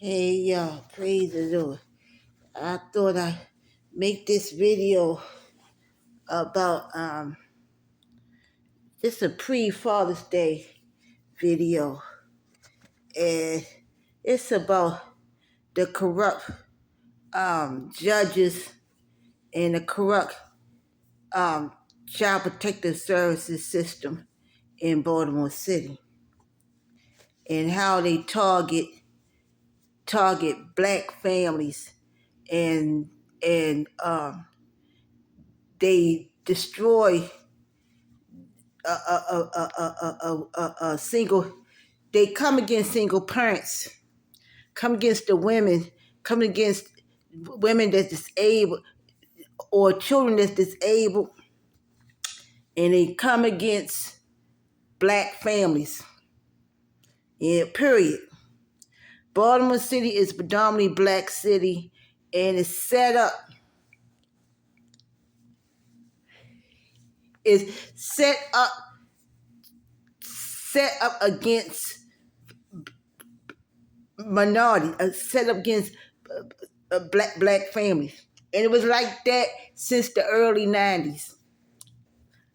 Hey y'all, praise the Lord. I thought I'd make this video about this a pre-Father's Day video. And it's about the corrupt judges and the corrupt child protective services system in Baltimore City and how they target black families and they destroy a single. They come against single parents, come against the women, come against women that's disabled or children that's disabled, and they come against black families. Yeah, period. Baltimore City is predominantly black city, and it's set up. It's set up against minority, set up against black families, and it was like that since the early '90s.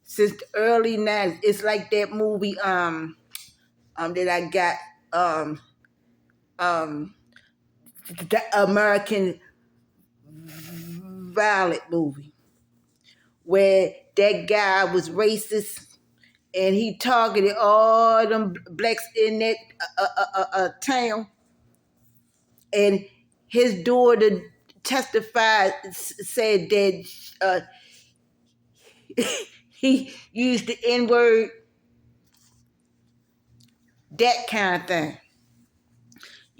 Since the early '90s, it's like that movie that I got the American Violet movie, where that guy was racist and he targeted all them blacks in that town, and his daughter testified, said that he used the N-word, that kind of thing.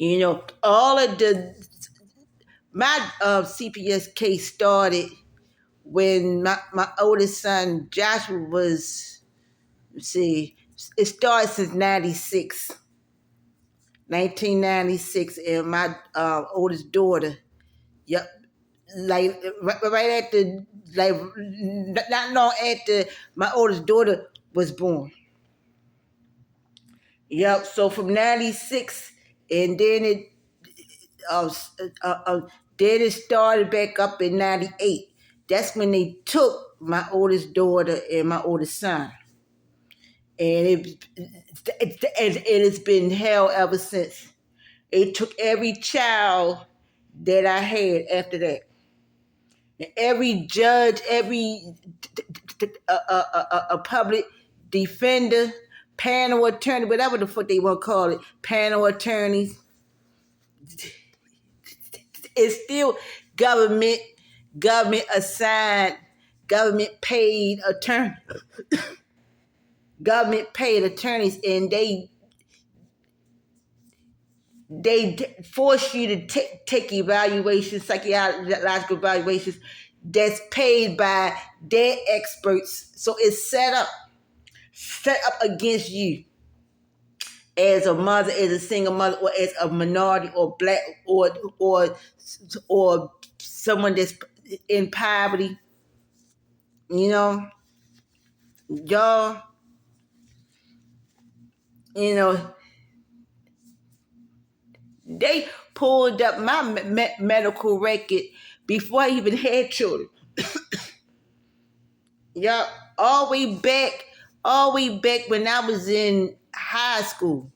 You know, all of my CPS case started when my oldest son Joshua was, it started since 1996, and my oldest daughter, yep, like right after, like not long after my oldest daughter was born. Yep, so from 96, and then it started back up in 98. That's when they took my oldest daughter and my oldest son. And it's been hell ever since. It took every child that I had after that. And every judge, every a public defender, panel attorney, whatever the fuck they want to call it, panel attorneys, it's still government assigned, government paid attorney, government paid attorneys, and they force you to take evaluations, psychological evaluations that's paid by their experts. So it's set up against you as a mother, as a single mother, or as a minority, or black, or someone that's in poverty. You know, y'all, you know, they pulled up my medical record before I even had children. Y'all, all the way back when I was in high school.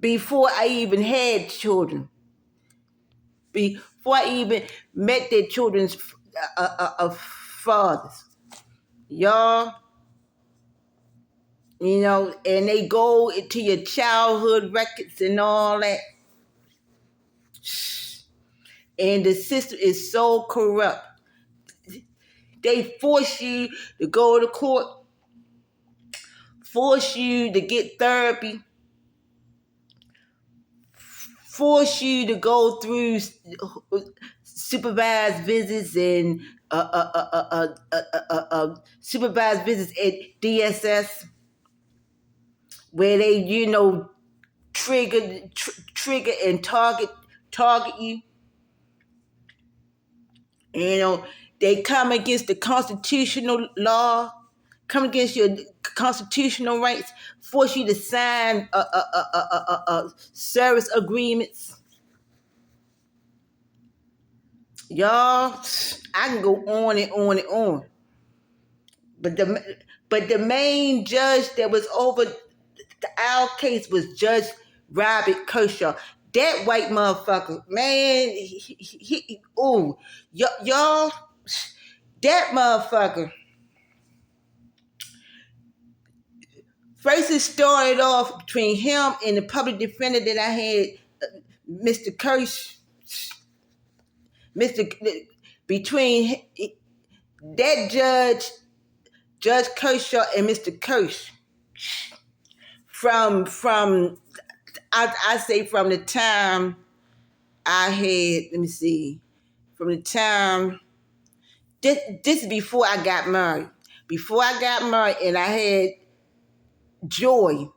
Before I even had children, before I even met their children's fathers, y'all, you know, and they go into your childhood records and all that. And the system is so corrupt. They force you to go to court, force you to get therapy, force you to go through supervised visits and supervised visits at DSS, where they, you know, trigger and target you. You know, they come against the constitutional law. come against your constitutional rights, force you to sign service agreements. Y'all, I can go on and on and on. But the main judge that was over our case was Judge Robert Kershaw. That white motherfucker, man, y'all, that motherfucker. First, it started off between him and the public defender that I had, Mr. Kirsch. Mr. Between that Judge Kershaw and Mr. Kirsch. From I say from the time I had, let me see, from the time this is before I got married. Before I got married and I had Joy.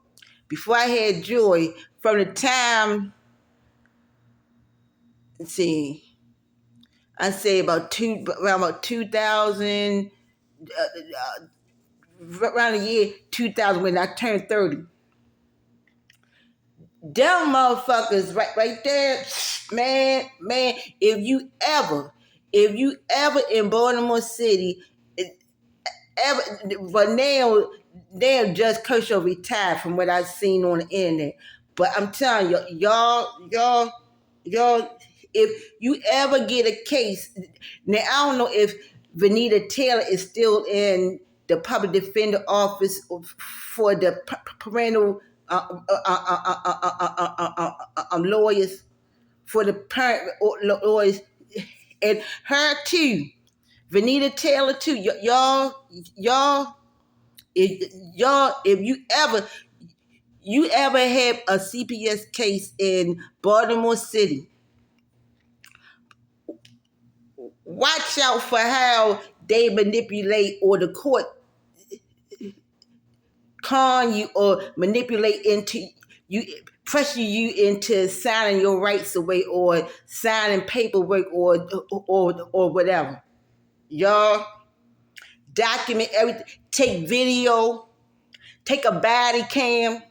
Before I had Joy, from the time, let's see, I say around about 2000, around the year 2000 when I turned 30. Them motherfuckers right there, man, if you ever in Baltimore City, ever, but now Judge Kershaw retired from what I've seen on the internet. But I'm telling y'all, if you ever get a case, now I don't know if Vanita Taylor is still in the public defender office for the parental lawyers, for the parent lawyers, and her too, Vanita Taylor too. Y'all, if you ever have a CPS case in Baltimore City, watch out for how they manipulate, or the court con you or manipulate into you, pressure you into signing your rights away or signing paperwork or whatever. Y'all, document everything. Take video. Take a body cam.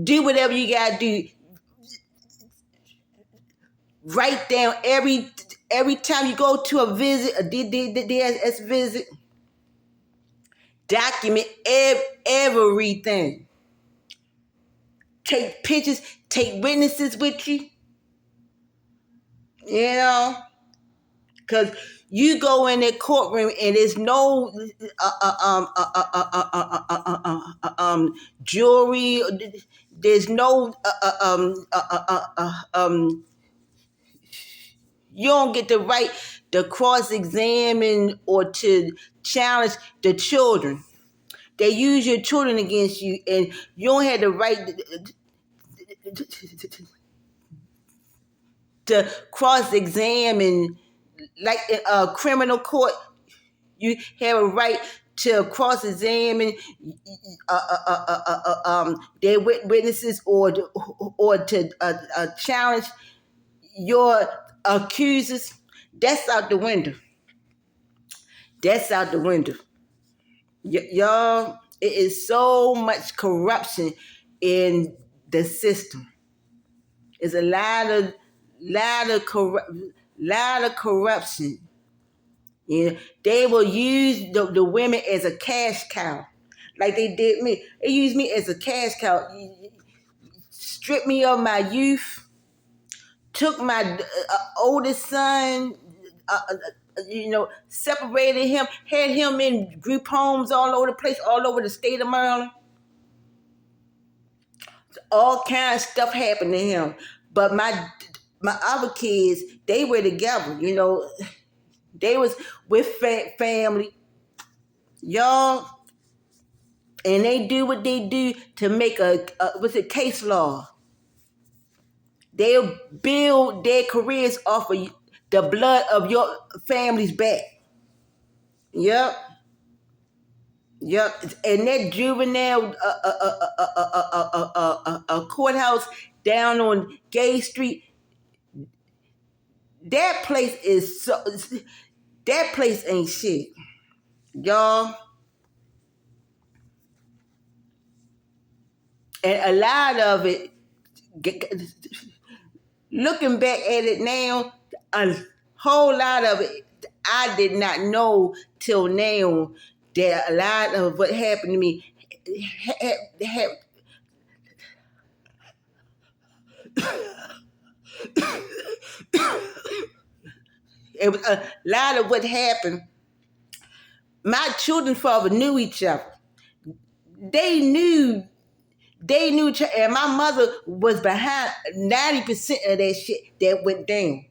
Do whatever you gotta do. Write down every time you go to a visit, a DSS visit. Document everything. Take pictures. Take witnesses with you. You know, because you go in that courtroom and there's no jewelry. There's no you don't get the right to cross-examine or to challenge the children. They use your children against you, and you don't have the right to cross-examine. Like in a criminal court, you have a right to cross-examine their witnesses or to challenge your accusers. That's out the window. That's out the window. Y'all, it is so much corruption in the system. It's a lot of corruption. You know, they will use the women as a cash cow, like they did me. They used me as a cash cow. Stripped me of my youth. Took my oldest son. Separated him. Had him in group homes all over the place, all over the state of Maryland. All kinds of stuff happened to him. But my other kids, they were together. You know, they was with family. Y'all, and they do what they do to make a case law. They'll build their careers off of the blood of your family's back. Yep. And that juvenile courthouse down on Gay Street, that place ain't shit. Y'all, And a lot of it, looking back at it now, a whole lot of it I did not know till now that a lot of what happened to me it was a lot of what happened. My children's father knew each other. They knew each other, and my mother was behind 90% of that shit that went down.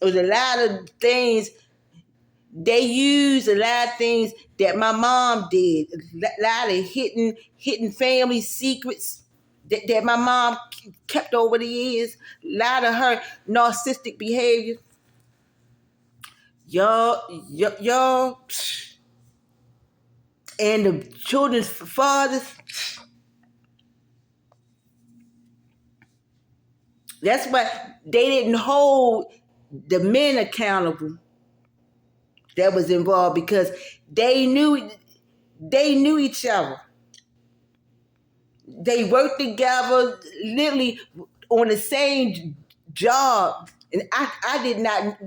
It was a lot of things. They used a lot of things that my mom did. A lot of hidden family secrets that my mom kept over the years. A lot of her narcissistic behavior. Y'all, and the children's fathers. That's why they didn't hold the men accountable that was involved, because they knew each other. They worked together literally on the same job. And I did not,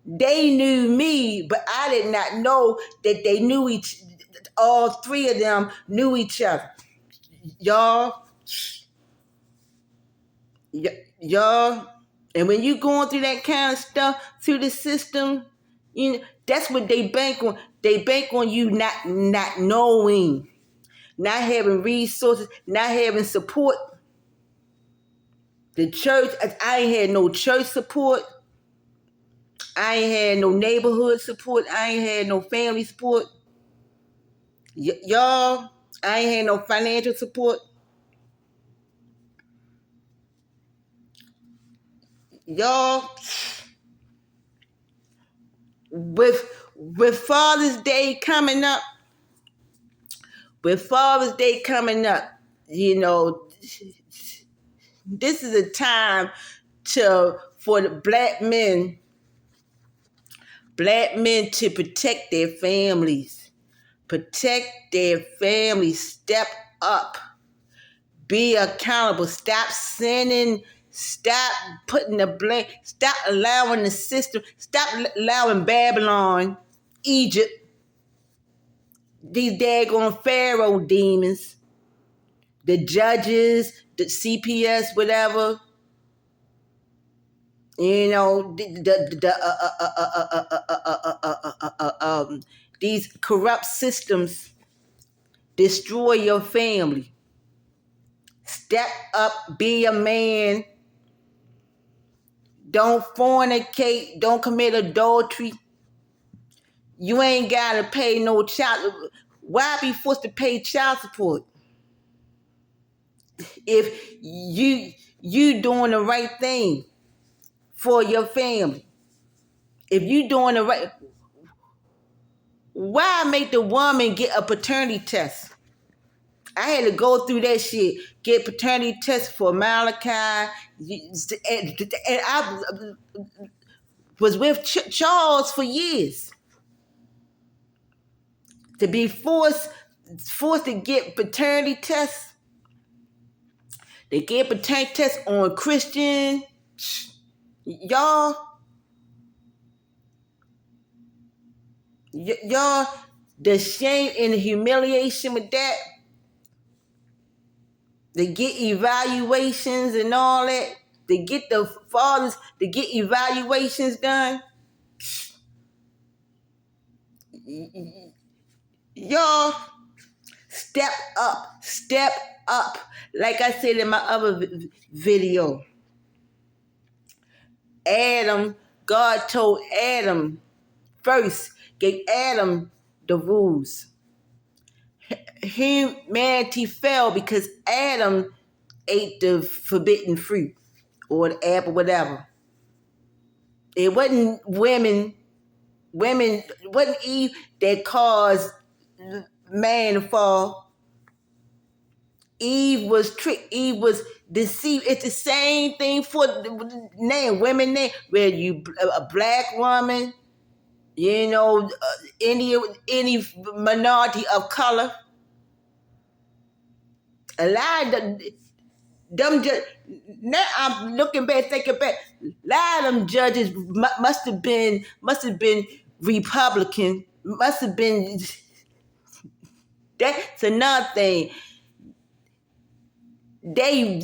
they knew me, but I did not know that they knew all three of them knew each other. Y'all, y'all, and when you going through that kind of stuff through the system, you know, that's what they bank on. They bank on you not knowing, not having resources, not having support. The church, I ain't had no church support. I ain't had no neighborhood support. I ain't had no family support. Y'all, I ain't had no financial support. Y'all, with Father's Day coming up, you know, this is a time for the black men to protect their families. Protect their families. Step up. Be accountable. Stop sinning. Stop putting the blame. Stop allowing the system. Stop allowing Babylon, Egypt, these daggone Pharaoh demons, the judges, the CPS, whatever. You know, these corrupt systems destroy your family. Step up, be a man. Don't fornicate. Don't commit adultery. You ain't gotta pay no child. Why be forced to pay child support if you doing the right thing for your family? If you doing the right, why make the woman get a paternity test? I had to go through that shit, get paternity test for Malachi, and I was with Charles for years. To be forced to get paternity tests. They get paternity tests on Christian. Y'all, the shame and the humiliation with that. They get evaluations and all that. They get the fathers to get evaluations done. Y'all, step up. Step up. Like I said in my other video, God told Adam first, gave Adam the rules. Humanity fell because Adam ate the forbidden fruit or the apple, whatever. It wasn't it wasn't Eve that caused man to fall. Eve was tricked. Eve was deceived. It's the same thing for the name, women name. Where you a black woman, you know, any minority of color, A lot of them now I'm looking back, thinking back. A lot of them judges must have been Republican. Must have been. That's another thing. They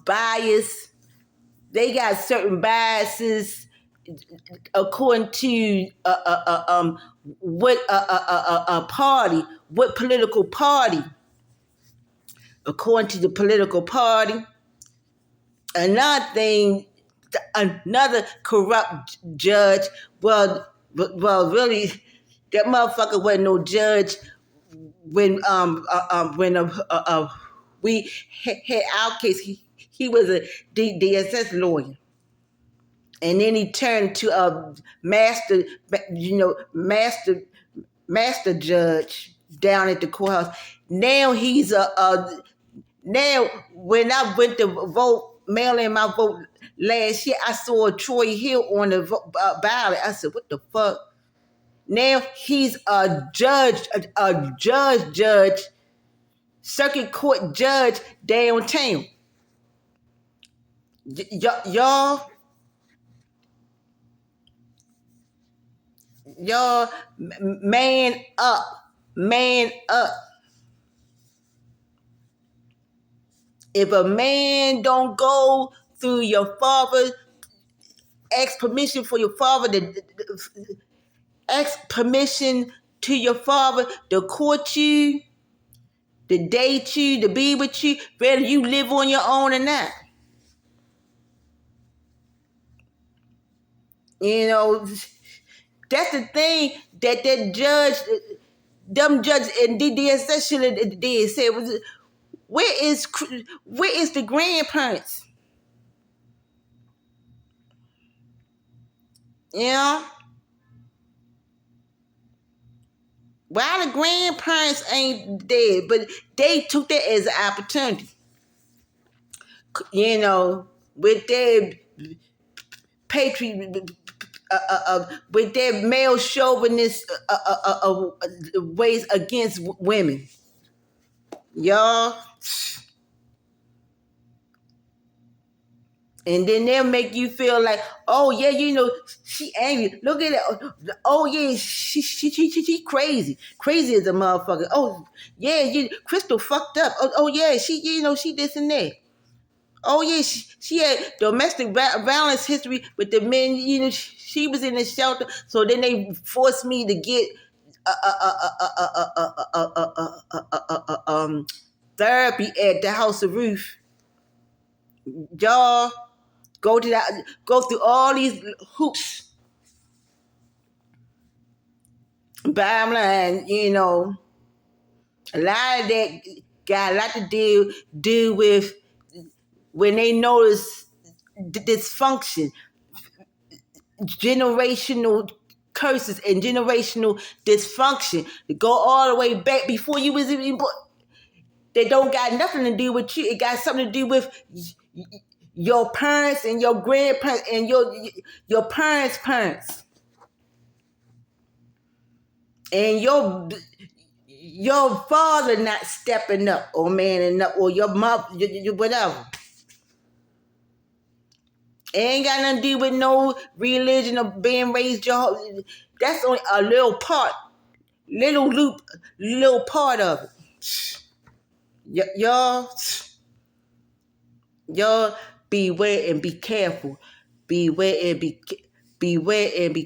bias. They got certain biases according to what party, what political party. According to the political party. Another thing, another corrupt judge. Really, that motherfucker wasn't no judge when we had our case. He was a DSS lawyer, and then he turned to a master judge down at the courthouse. Now he's now when I went to vote, mail in my vote last year, I saw Troy Hill on the ballot. I said, "What the fuck?" Now he's a judge, circuit court judge downtown. Y'all, man up, man up. If a man don't go through your father, ask permission for your father to ask permission to your father to court you, to date you, to be with you, whether you live on your own or not. You know, that's the thing that judge, them judges and DSS should have did say was, where is the grandparents? You know, why the grandparents ain't dead, but they took that as an opportunity. You know, with their patriot, with their male chauvinist ways against women, y'all. And then they'll make you feel like, oh yeah, you know, she angry. Look at it. Oh yeah, she crazy. Crazy as a motherfucker. Oh yeah, Crystal fucked up. Oh yeah, she, you know, she this and that. Oh yeah, she had domestic violence history with the men. You know, she was in the shelter. So then they forced me to get therapy at the House of Ruth. Y'all go through all these hoops. Bottom line, you know, a lot of that got a lot to do with when they notice dysfunction, generational curses and generational dysfunction to go all the way back before you was even born. They don't got nothing to do with you. It got something to do with your parents and your grandparents and your parents. And your father not stepping up or manning up, or your mother, whatever. It ain't got nothing to do with no religion or being raised your. That's only a little part, little part of it. Y'all beware and be careful. Beware and be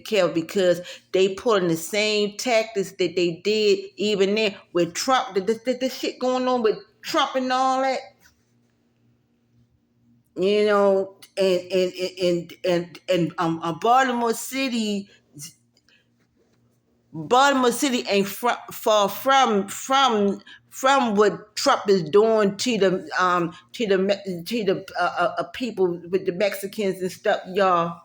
careful, because they pulling the same tactics that they did even then with Trump. The shit going on with Trump and all that. You know, and Baltimore City ain't far from what Trump is doing to the people with the Mexicans and stuff, y'all.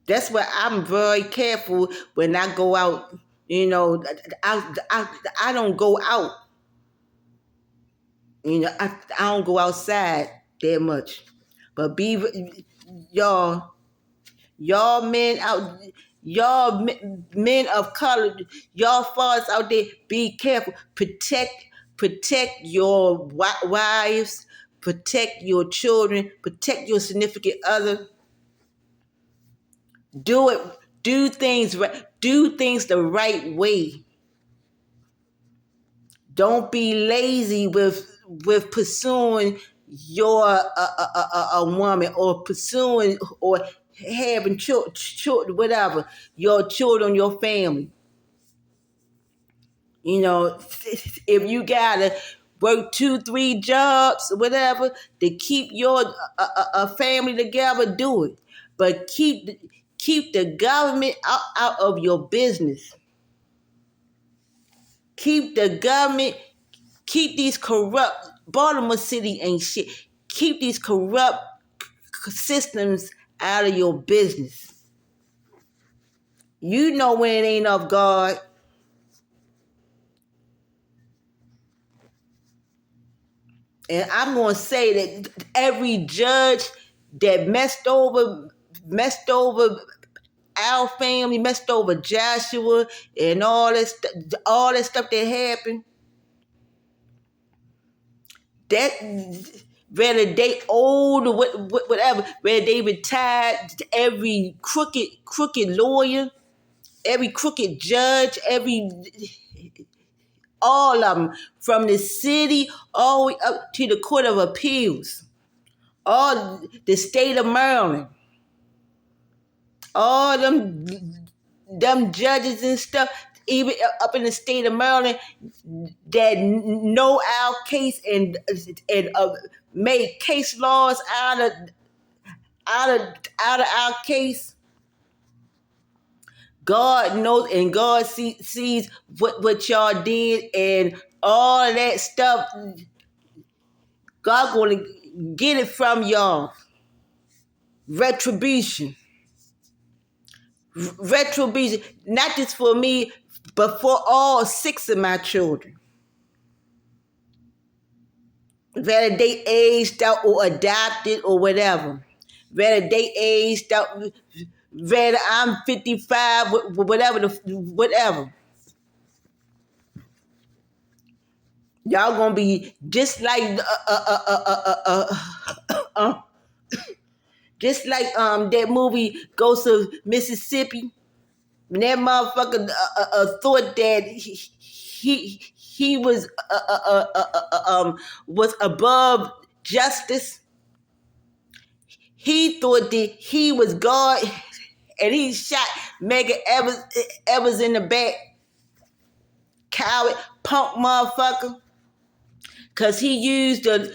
That's why I'm very careful when I go out. You know, I don't go out. You know, I don't go outside that much. But y'all men out, Y'all men of color, y'all fathers out there, be careful. Protect your wives, protect your children, protect your significant other. Do it. Do things right. Do things the right way. Don't be lazy with pursuing your a woman, or pursuing or having children, whatever, your children, your family. You know, if you gotta work 2, 3 jobs, whatever, to keep your a family together, do it. But keep the government out of your business. Keep the government. Keep these corrupt. Baltimore City ain't shit. Keep these corrupt systems out of your business. You know when it ain't of God. And I'm gonna say that every judge that messed over our family, messed over Joshua, and all that stuff that happened, that whether they old or whatever, whether they retired, every crooked lawyer, every crooked judge, all of them, from the city all the way up to the Court of Appeals, all the state of Maryland, all them judges and stuff, even up in the state of Maryland, that know our case and made case laws out of our case. God knows and God sees what y'all did and all of that stuff. God gonna get it from y'all. Retribution. Retribution. Not just for me, but for all 6 of my children. Whether they aged out or adopted or whatever. Whether they aged out, whether I'm 55, whatever. Y'all gonna be just like that movie Ghost of Mississippi. When that motherfucker thought that he was above justice. He thought that he was God, and he shot Megan Evers in the back. Coward, punk motherfucker. Cause he used the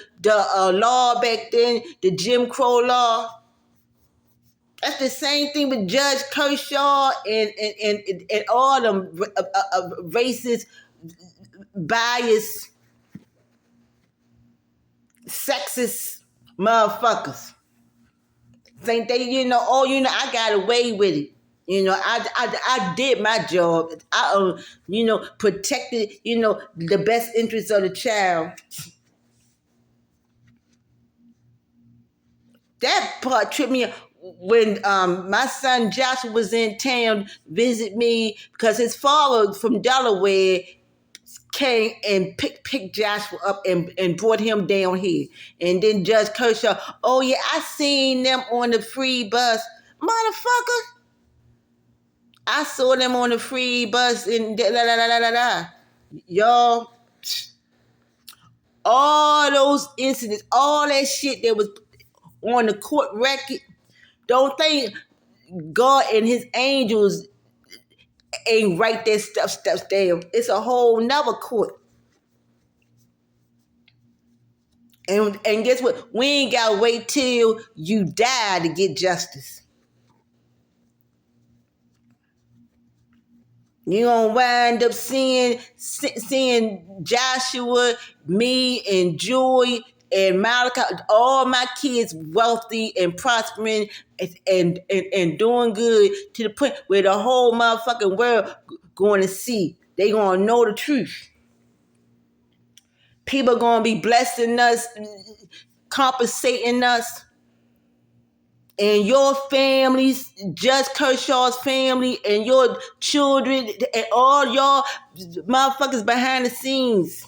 law back then, the Jim Crow law. That's the same thing with Judge Kershaw and all them racist, biased, sexist motherfuckers. Think they, I got away with it. I did my job. I, protected, the best interests of the child. That part tripped me up when my son Joshua was in town visit me because his father from Delaware came and picked Joshua up and brought him down here. And then Judge Kershaw, oh yeah, I seen them on the free bus. Motherfucker, I saw them on the free bus and da. Y'all, all those incidents, all that shit that was on the court record, don't think God and his angels ain't write that stuff down. It's a whole nother court. And guess what? We ain't gotta wait till you die to get justice. You gonna wind up seeing Joshua, me, and Joy, and Malachi, all my kids wealthy and prospering and doing good to the point where the whole motherfucking world going to see. They gonna know the truth. People gonna be blessing us, compensating us. and your families, Judge Kershaw's family, and your children, and all y'all motherfuckers behind the scenes.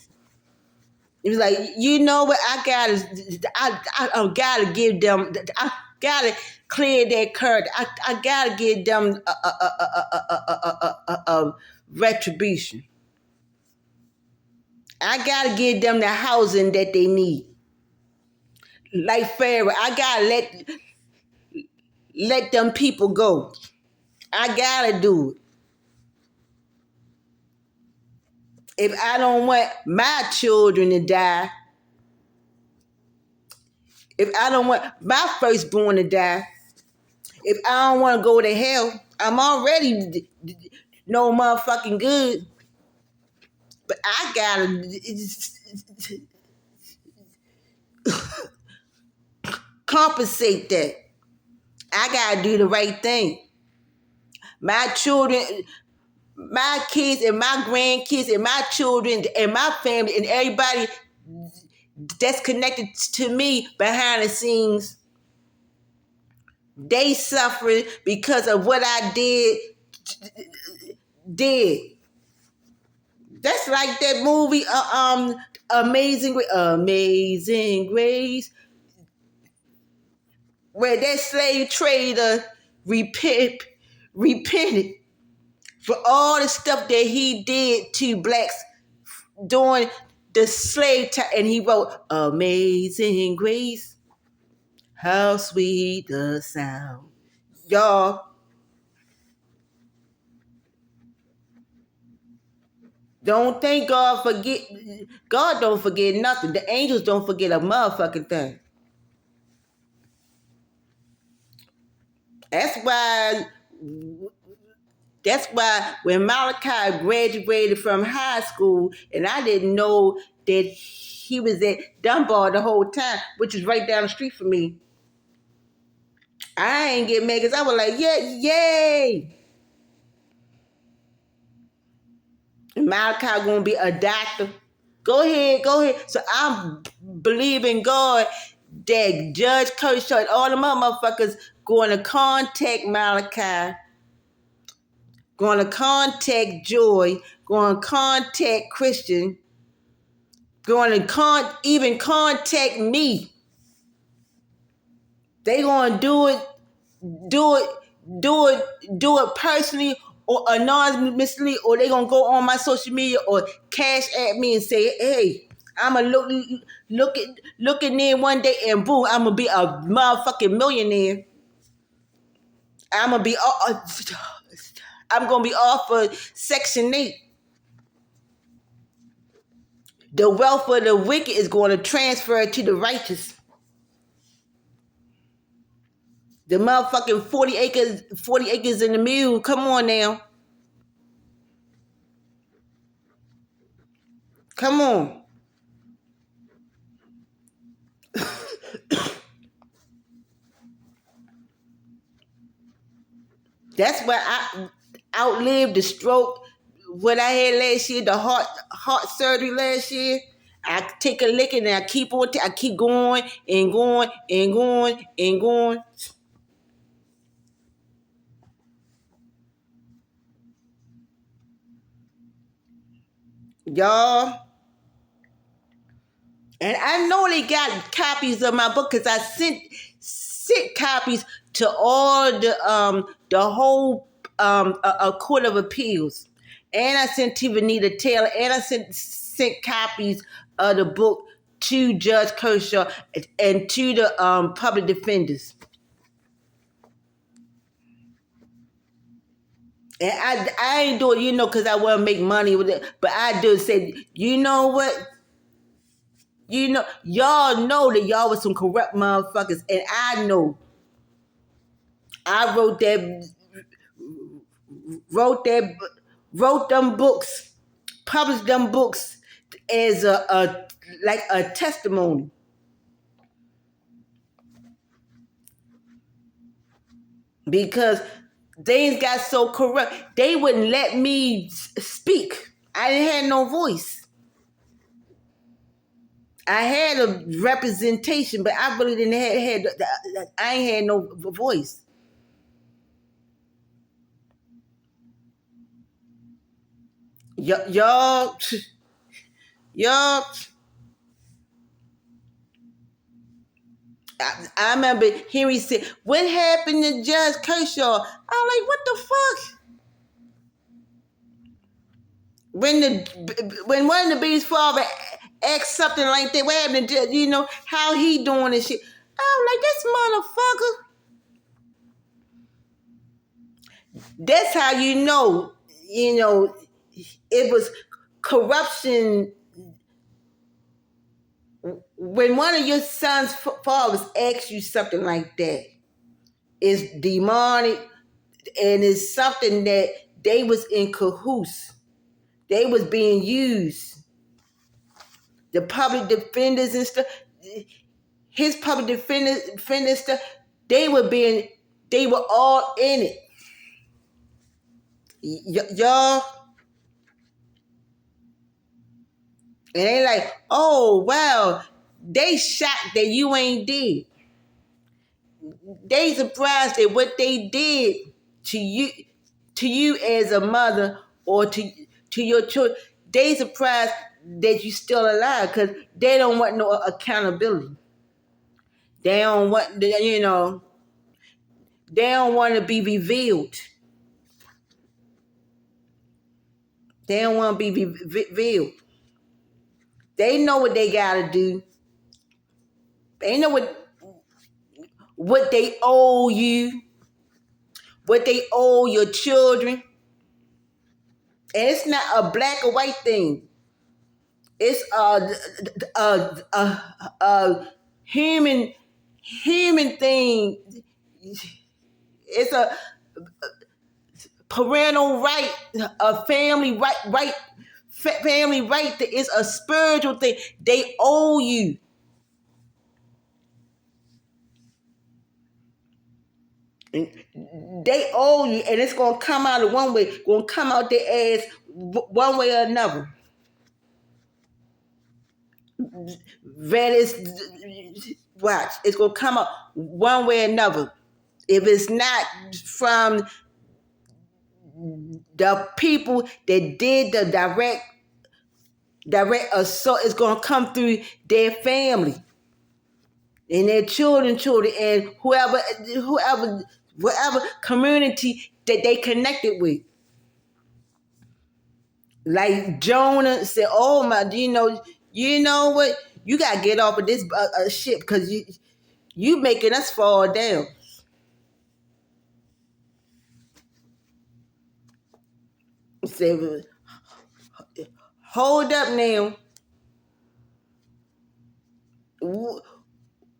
It was like, you know what? I gotta give them. I gotta clear their curd. I gotta give them a retribution. I gotta give them the housing that they need. Like Pharaoh, I gotta let them people go. I gotta do it. If I don't want my children to die, if I don't want my firstborn to die, if I don't want to go to hell, I'm already no motherfucking good. But I gotta compensate that. I gotta do the right thing. My children, my kids, and my grandkids, and my children, and my family, and everybody that's connected to me behind the scenes, they suffering because of what I did. That's like that movie, Amazing Grace, where that slave trader repented for all the stuff that he did to blacks during the slave time, and he wrote Amazing Grace, how sweet the sound. Y'all, don't think God forget. God don't forget nothing. The angels don't forget a motherfucking thing. That's why when Malachi graduated from high school, and I didn't know that he was at Dunbar the whole time, which is right down the street from me, I ain't get mad because I was like, yeah, yay. Malachi gonna be a doctor. Go ahead. So I'm believing God that Judge Kershaw and all the motherfuckers going to contact Malachi, going to contact Joy, going to contact Christian, going to even contact me. They going to do it personally or anonymously, or they gonna go on my social media or cash at me and say, hey, I'ma looking in one day and boom, I'm gonna be a motherfucking millionaire. I'm gonna be off of Section 8. The wealth of the wicked is going to transfer to the righteous. The motherfucking 40 acres in the mule. Come on now. Come on. That's why I outlived the stroke. What I had last year, the heart surgery last year. I take a lick and I keep on. I keep going and going and going and going. Y'all. And I know they got copies of my book because I sent copies to all the whole a court of appeals, and I sent to Vanita Taylor, and I sent copies of the book to Judge Kershaw and to the public defenders. And I ain't do it, because I want to make money with it, but I do say, you know what? Y'all know that y'all was some corrupt motherfuckers, and I know. I wrote them books, published them books as a testimony. Because things got so corrupt, they wouldn't let me speak. I didn't have no voice. I had a representation, but I really didn't I ain't had no voice. Y'all, y'all. I remember hearing say, "What happened to Judge Kershaw?" I'm like, "What the fuck?" When one of the baby's father asked something like that, what happened to Judge? How he doing and shit. I'm like, this motherfucker. That's how it was corruption. When one of your son's fathers asks you something like that, it's demonic, and it's something that they was in cahoots. They was being used. The public defenders and stuff, his public defenders stuff, they were all in it. Y'all, and they like, oh wow, they shocked that you ain't dead. They surprised at what they did to you as a mother or to your children. They surprised that you still alive because they don't want no accountability. They don't want they don't want to be revealed. They don't want to be revealed. They know what they gotta do. They know what they owe you, what they owe your children. And it's not a black or white thing. It's a human thing. It's a parental right, a family right. It's a spiritual thing. They owe you. They owe you, and it's gonna come out of one way. Gonna come out their ass one way or another. That is, watch. It's gonna come out one way or another. If it's not from the people that did the direct assault, it's gonna come through their family and their children, and whatever community that they connected with. Like Jonah said, "Oh my, you know what? You gotta get off of this shit because you making us fall down." He said, "Hold up now.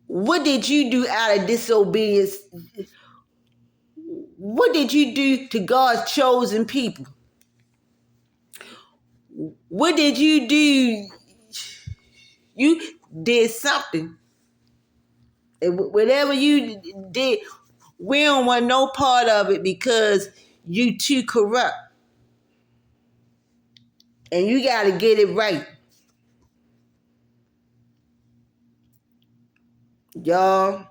What did you do out of disobedience? What did you do to God's chosen people? What did you do? You did something. And whatever you did, we don't want no part of it because you too corrupt. And you got to get it right. Y'all,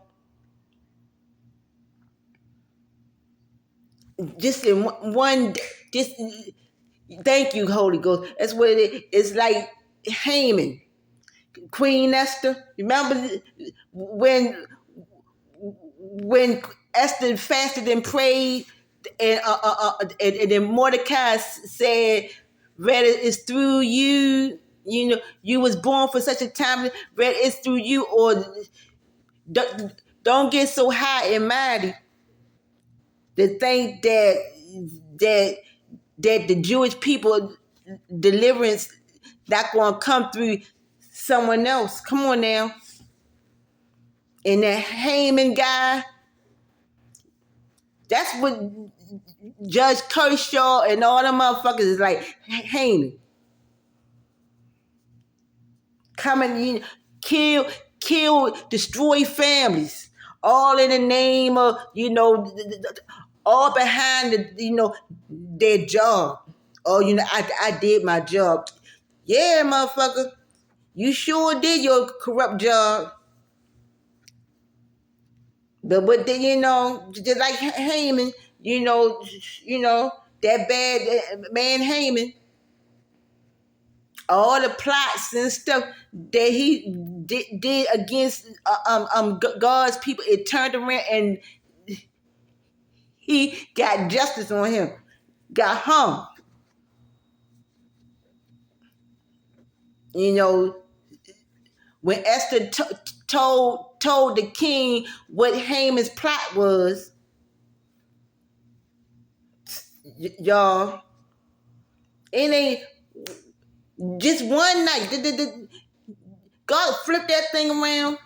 just in one, just thank you, Holy Ghost. That's what it is. It's like Haman, Queen Esther. Remember when Esther fasted and prayed, and then Mordecai said, "Whether it's through you, you was born for such a time. Whether it's through you or don't get so high and mighty to think that the Jewish people deliverance not going to come through someone else. Come on now." And that Haman guy, that's what Judge Kershaw and all them motherfuckers is like. Haman coming, kill, destroy families, all in the name of all behind their job. Oh, I did my job. Yeah, motherfucker. You sure did your corrupt job. But just like Haman, that bad man Haman, all the plots and stuff that he did against God's people, it turned around and he got justice on him, got hung. You know, when Esther told the king what Haman's plot was, y'all, it ain't just one night. God flipped that thing around.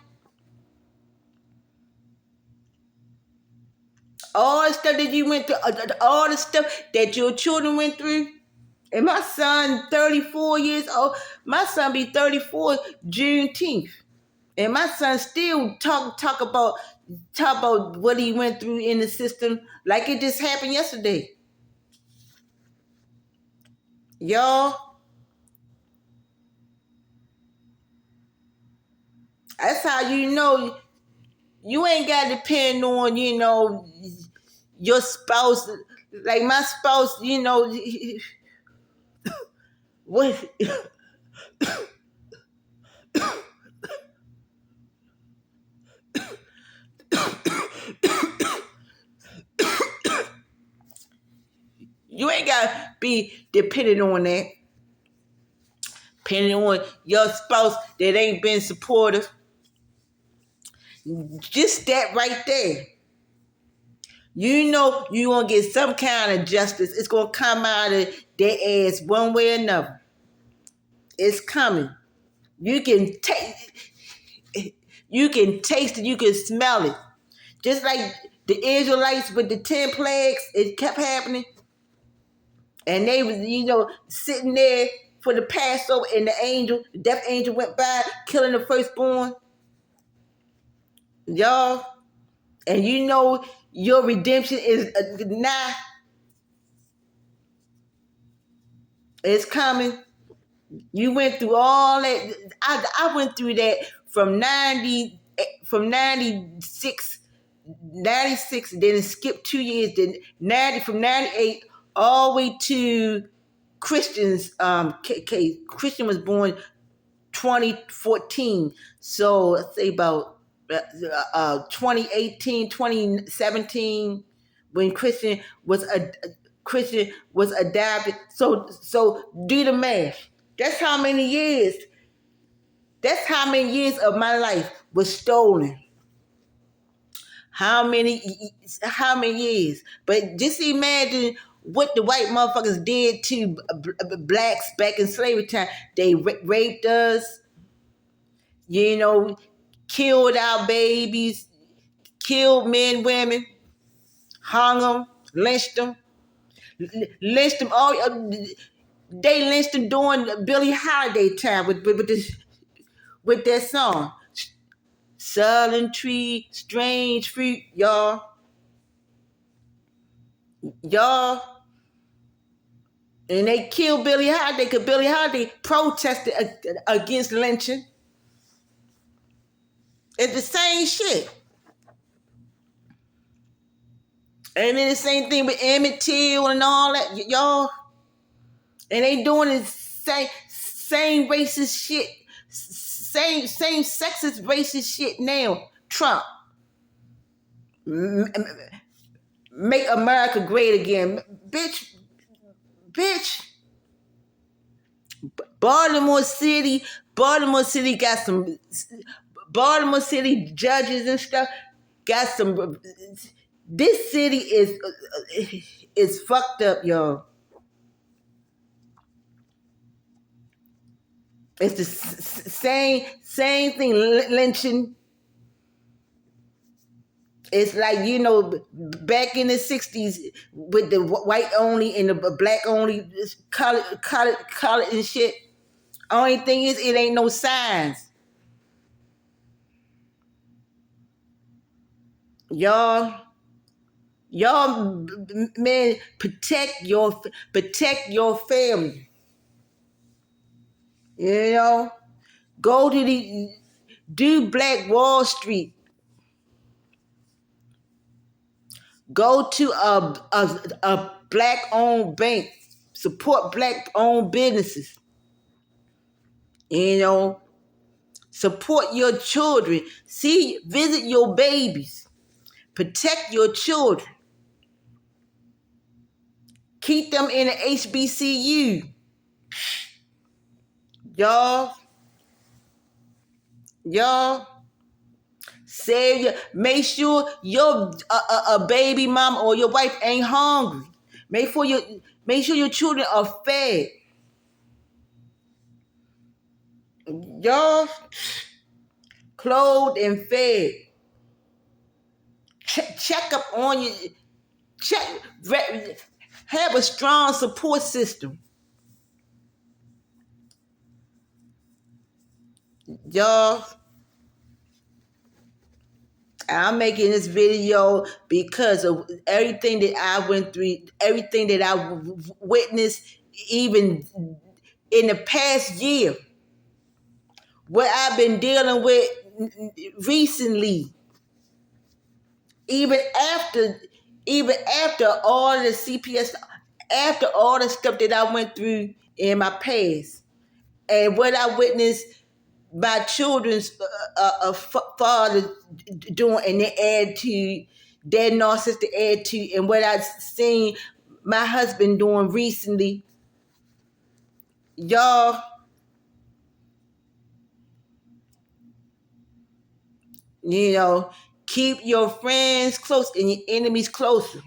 All the stuff that you went through, all the stuff that your children went through. And my son, 34 years old, my son be 34 Juneteenth. And my son still talk about what he went through in the system like it just happened yesterday. Y'all, that's how you know you ain't got to depend on, your spouse. Like my spouse, what you ain't got to be dependent on that. Depending on your spouse that ain't been supportive. Just that right there. You know you're going to get some kind of justice. It's going to come out of their ass one way or another. It's coming. You can taste it. You can smell it. Just like the Israelites with the 10 plagues, it kept happening. And they was, sitting there for the Passover, and the death angel went by, killing the firstborn. Y'all, and your redemption is now. It's coming. You went through all that. I went through that from 96, then it skipped 2 years, then from 98 all the way to Christian's case. Christian was born 2014. So let's say about 2018, 2017, when Christian was adopted. So do the math. That's how many years. That's how many years of my life was stolen. How many years? But just imagine what the white motherfuckers did to blacks back in slavery time. They raped us, killed our babies, killed men, women, hung them, lynched them. All. They lynched them during Billie Holiday time with that song, "Southern Tree, Strange Fruit," y'all. And they killed Billie Holiday because Billie Holiday protested against lynching. It's the same shit. And then the same thing with Emmett Till and all that, y'all. And they doing the same racist shit, same sexist racist shit now. Trump, make America great again, bitch. Baltimore City got some. Baltimore City judges and stuff got some. This city is fucked up, y'all. It's the same thing, lynching. It's like, back in the 60s with the white only and the black only, color and shit. Only thing is, it ain't no signs. Y'all, man, protect your family. Go to do Black Wall Street. Go to a black owned bank. Support black owned businesses. You know, support your children. Visit your babies. Protect your children. Keep them in the HBCU. Y'all, make sure your a baby mom or your wife ain't hungry. Make sure your children are fed. Y'all, clothed and fed. Check up on you. Have a strong support system. Y'all, I'm making this video because of everything that I went through, everything that I witnessed, even in the past year, what I've been dealing with recently, even after all the CPS, after all the stuff that I went through in my past, and what I witnessed my children's father doing and their attitude, their narcissistic attitude, and what I've seen my husband doing recently. Y'all, you know, keep your friends close and your enemies closer.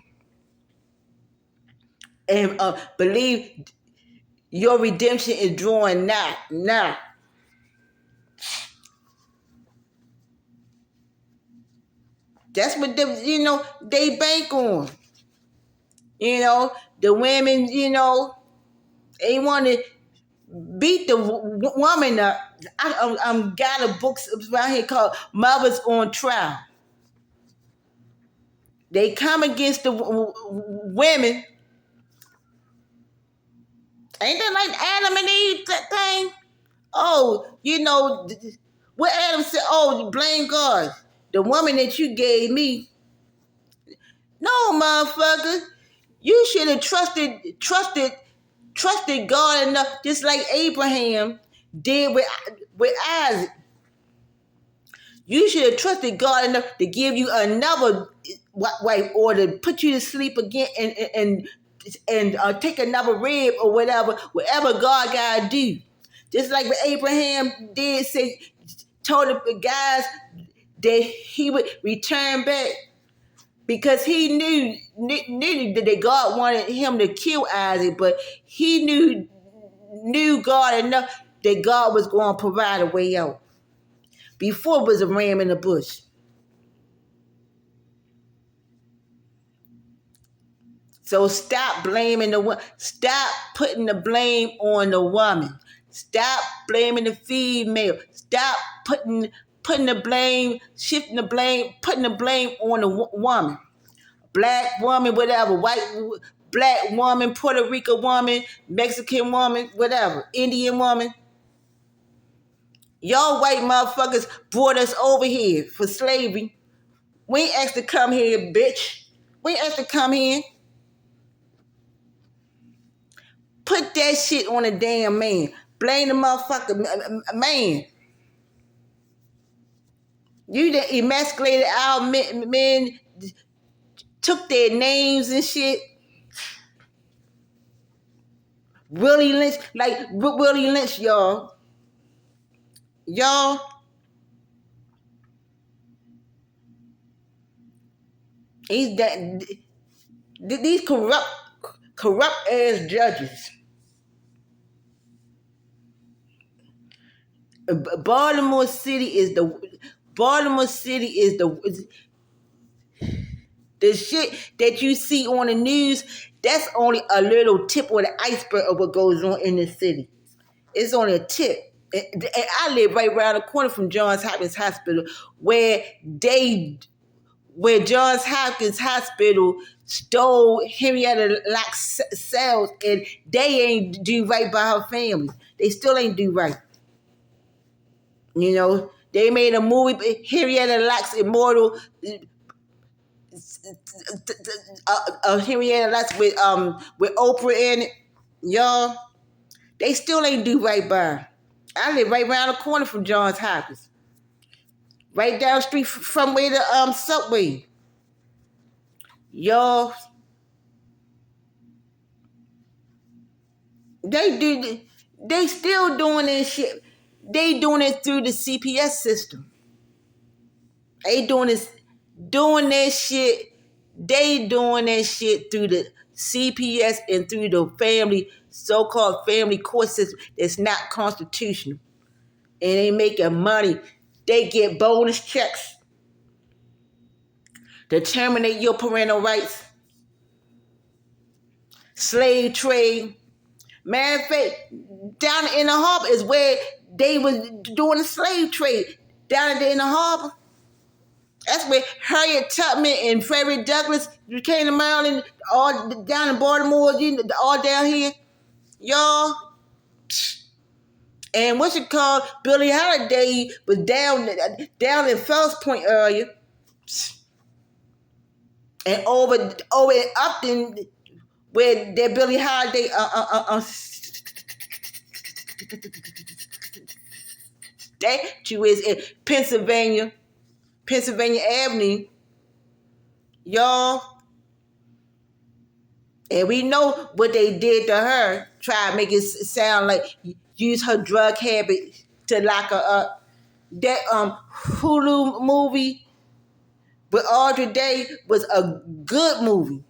And believe your redemption is drawing now. That's what they bank on. The women, they want to beat the woman up. I'm got a book right here called Mothers on Trial. They come against the women. Ain't that like Adam and Eve thing? Oh, what Adam said, oh, blame God. The woman that you gave me. No, motherfucker. You should have trusted God enough, just like Abraham did with Isaac. You should have trusted God enough to give you another wife, or to put you to sleep again and take another rib or whatever God gotta do. Just like what Abraham did, told the guys that he would return back, because he knew that God wanted him to kill Isaac, but he knew God enough that God was going to provide a way out. Before it was a ram in the bush. So stop blaming the woman. Stop putting the blame on the woman. Stop blaming the female. Stop putting the blame, shifting the blame, putting the blame on the woman. Black woman, whatever. White, black woman, Puerto Rican woman, Mexican woman, whatever. Indian woman. Y'all white motherfuckers brought us over here for slavery. We ain't asked to come here, bitch. We ain't asked to come here. Put that shit on a damn man. Blame the motherfucker man. You that emasculated our men, took their names and shit. Willie Lynch, like Willie Lynch, y'all. These corrupt ass judges. Baltimore City is the shit that you see on the news. That's only a little tip of the iceberg of what goes on in this city. It's only a tip. And I live right around the corner from Johns Hopkins Hospital, where Johns Hopkins Hospital stole Henrietta Locke's cells, and they ain't do right by her family. They still ain't do right. You know, they made a movie, Henrietta Lacks Immortal, Henrietta Lacks with Oprah in it. Y'all, they still ain't do right by her. I live right around the corner from Johns Hopkins. Right down the street from where the subway. Y'all, they still doing this shit. They doing it through the CPS system. They doing that shit. They doing that shit through the CPS and through the so-called family court system that's not constitutional. And they making money. They get bonus checks to terminate your parental rights. Slave trade. Matter of fact, down in the harbor is where they was doing the slave trade. Down in the harbor. That's where Harriet Tubman and Frederick Douglass came to Maryland, all down in Baltimore, all down here. Y'all. And what's it called? Billie Holiday was down in Fells Point area. And over in Upton, where that Billie Holiday statue is in Pennsylvania Avenue, y'all. And we know what they did to her. Try to make it sound like use her drug habit to lock her up. That Hulu movie with Audrey Day was a good movie.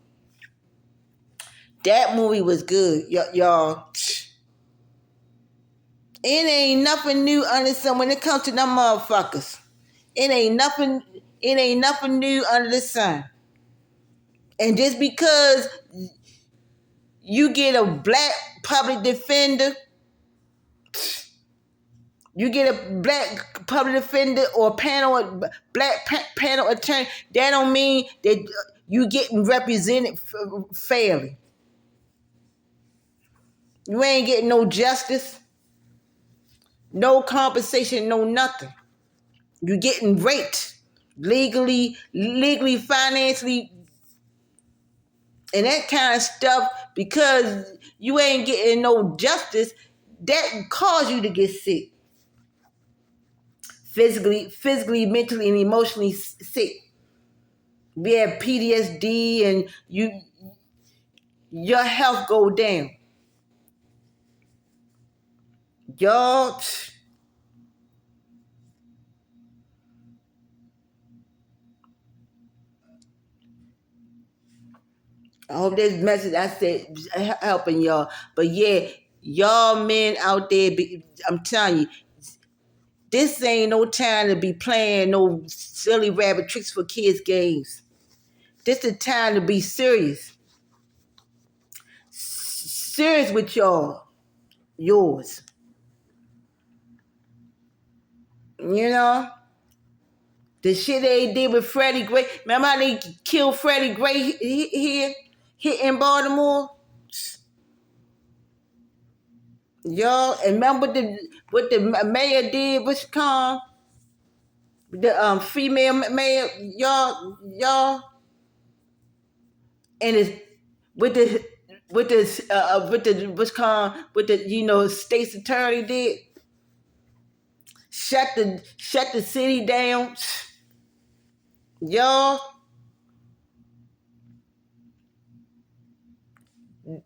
That movie was good, y'all. It ain't nothing new under the sun when it comes to them motherfuckers. It ain't nothing new under the sun. And just because you get a black public defender, you get a black public defender or black panel attorney, that don't mean that you getting represented fairly. You ain't getting no justice, no compensation, no nothing. You getting raped legally, financially, and that kind of stuff because you ain't getting no justice. That cause you to get sick. Physically, mentally, and emotionally sick. We have PTSD and your health go down. Y'all, I hope this message I said helping y'all. But yeah, y'all men out there, I'm telling you, this ain't no time to be playing no silly rabbit tricks for kids games. This is time to be serious. Serious with yours. You know? The shit they did with Freddie Gray. Remember how they killed Freddie Gray here in Baltimore? Y'all, and remember what the mayor did, what's it called? The female mayor, y'all, and it's with the what's called with the state's attorney did shut the city down. Y'all,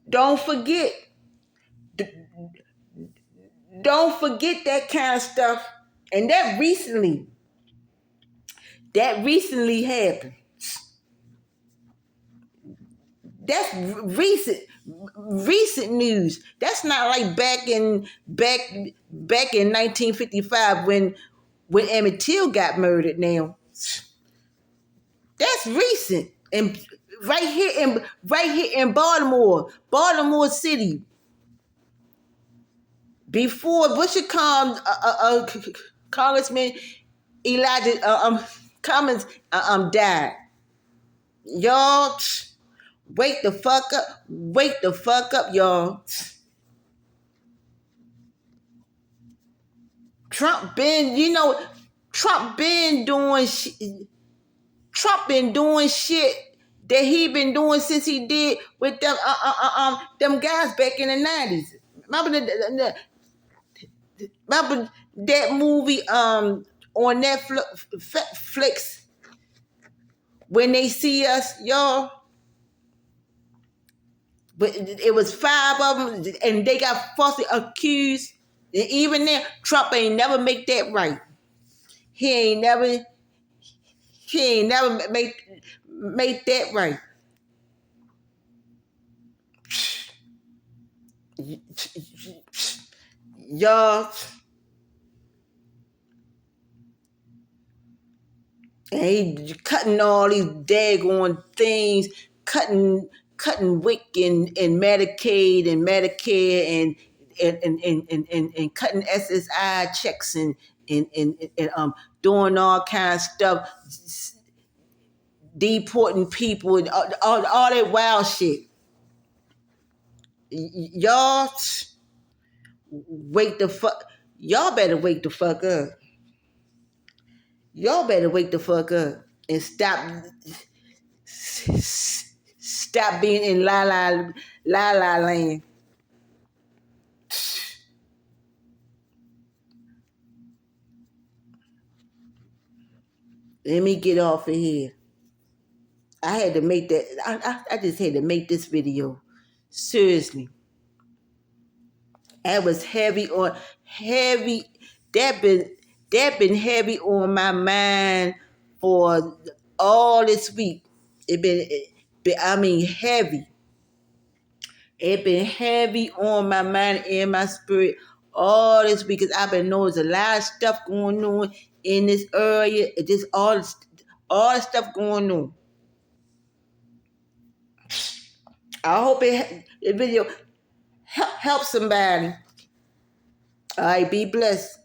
don't forget that kind of stuff. And that recently happened. That's recent news. That's not like back in 1955 when Emmett Till got murdered. Now that's recent, and right here in Baltimore City. Before Congressman Elijah Cummings died. Y'all, wake the fuck up, y'all. Trump been, you know, Trump been doing Trump been doing shit that he been doing since he did with them guys back in the 90s. Remember remember that movie on Netflix, When They See Us, y'all? But it was 5 of them, and they got falsely accused. And even then, Trump ain't never make that right. He ain't never make that right. Y'all, and he cutting all these daggone things, cutting WIC and Medicaid and Medicare and cutting SSI checks and doing all kinds of stuff, deporting people and all that wild shit. Y'all wake the fuck. Y'all better wake the fuck up. Y'all better wake the fuck up and stop being in la land. Let me get off of here. I had to make that. I just had to make this video. Seriously, that was heavy. That been heavy on my mind for all this week. I mean, heavy. It been heavy on my mind and my spirit all this week because I've been knowing there's a lot of stuff going on in this area. It just all the stuff going on. I hope the video help somebody. All right, be blessed.